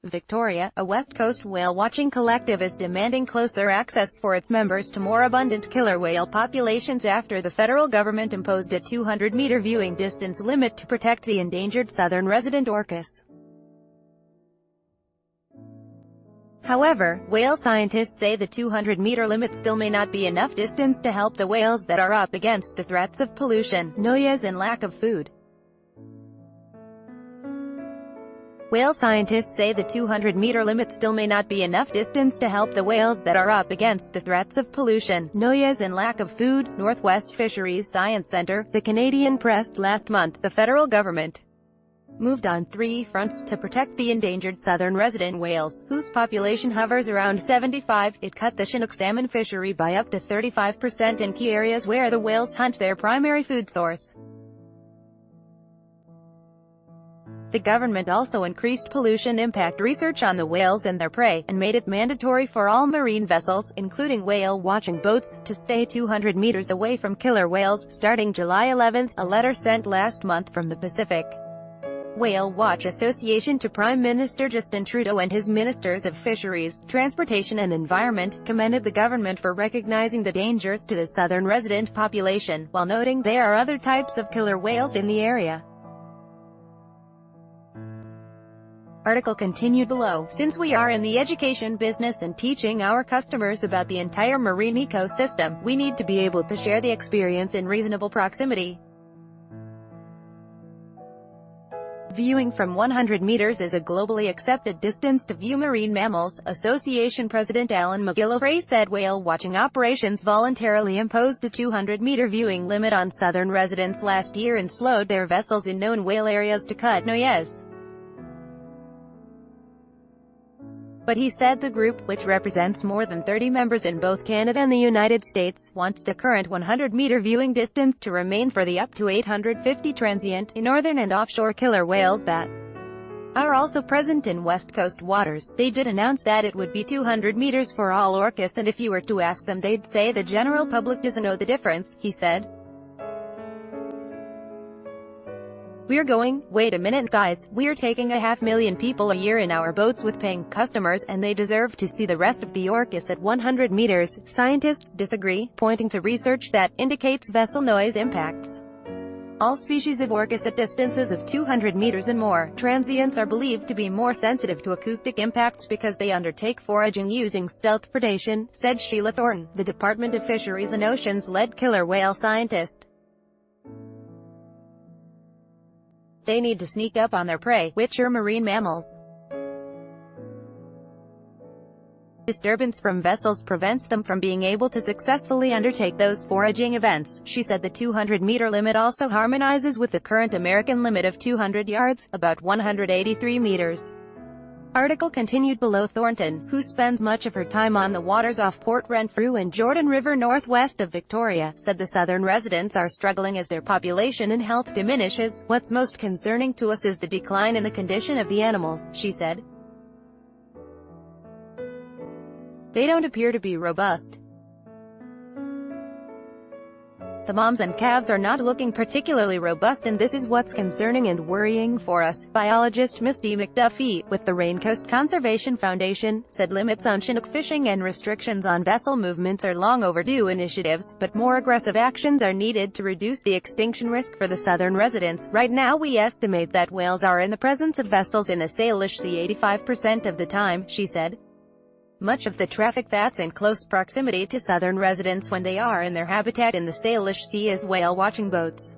Victoria, a West Coast whale-watching collective is demanding closer access for its members to more abundant killer whale populations after the federal government imposed a 200-meter viewing distance limit to protect the endangered southern resident orcas. However, whale scientists say the 200-meter limit still may not be enough distance to help the whales that are up against the threats of pollution, noise and lack of food. Whale scientists say the 200-meter limit still may not be enough distance to help the whales that are up against the threats of pollution, noise and lack of food. Northwest Fisheries Science Centre, the Canadian Press. Last month, the federal government moved on three fronts to protect the endangered southern resident whales, whose population hovers around 75. It cut the Chinook salmon fishery by up to 35% in key areas where the whales hunt their primary food source. The government also increased pollution impact research on the whales and their prey, and made it mandatory for all marine vessels, including whale-watching boats, to stay 200 meters away from killer whales, starting July 11. A letter sent last month from the Pacific Whale Watch Association to Prime Minister Justin Trudeau and his ministers of Fisheries, Transportation and Environment, commended the government for recognizing the dangers to the southern resident population, while noting there are other types of killer whales in the area. Article continued below. Since we are in the education business and teaching our customers about the entire marine ecosystem, we need to be able to share the experience in reasonable proximity. Viewing from 100 meters is a globally accepted distance to view marine mammals. Association President Alan McGillivray said whale-watching operations voluntarily imposed a 200-meter viewing limit on southern residents last year and slowed their vessels in known whale areas to cut noise. But he said the group, which represents more than 30 members in both Canada and the United States, wants the current 100-meter viewing distance to remain for the up to 850 transient, northern and offshore killer whales that are also present in West Coast waters. They did announce that it would be 200 meters for all orcas, and if you were to ask them they'd say the general public doesn't know the difference, he said. We're going, wait a minute guys, we're taking 500,000 people a year in our boats with paying customers, and they deserve to see the rest of the orcas at 100 meters. Scientists disagree, pointing to research that indicates vessel noise impacts all species of orcas at distances of 200 meters and more. Transients are believed to be more sensitive to acoustic impacts because they undertake foraging using stealth predation, said Sheila Thornton, the Department of Fisheries and Oceans-led killer whale scientist. They need to sneak up on their prey, which are marine mammals. Disturbance from vessels prevents them from being able to successfully undertake those foraging events, she said. The 200-meter limit also harmonizes with the current American limit of 200 yards, about 183 meters. Article continued below. Thornton, who spends much of her time on the waters off Port Renfrew and Jordan River northwest of Victoria, said the southern residents are struggling as their population and health diminishes. What's most concerning to us is the decline in the condition of the animals, she said. They don't appear to be robust. The moms and calves are not looking particularly robust, and this is what's concerning and worrying for us, biologist Misty McDuffie, with the Raincoast Conservation Foundation, said. Limits on Chinook fishing and restrictions on vessel movements are long overdue initiatives, but more aggressive actions are needed to reduce the extinction risk for the southern residents. Right now we estimate that whales are in the presence of vessels in the Salish Sea 85% of the time, she said. Much of the traffic that's in close proximity to southern residents when they are in their habitat in the Salish Sea is whale-watching boats.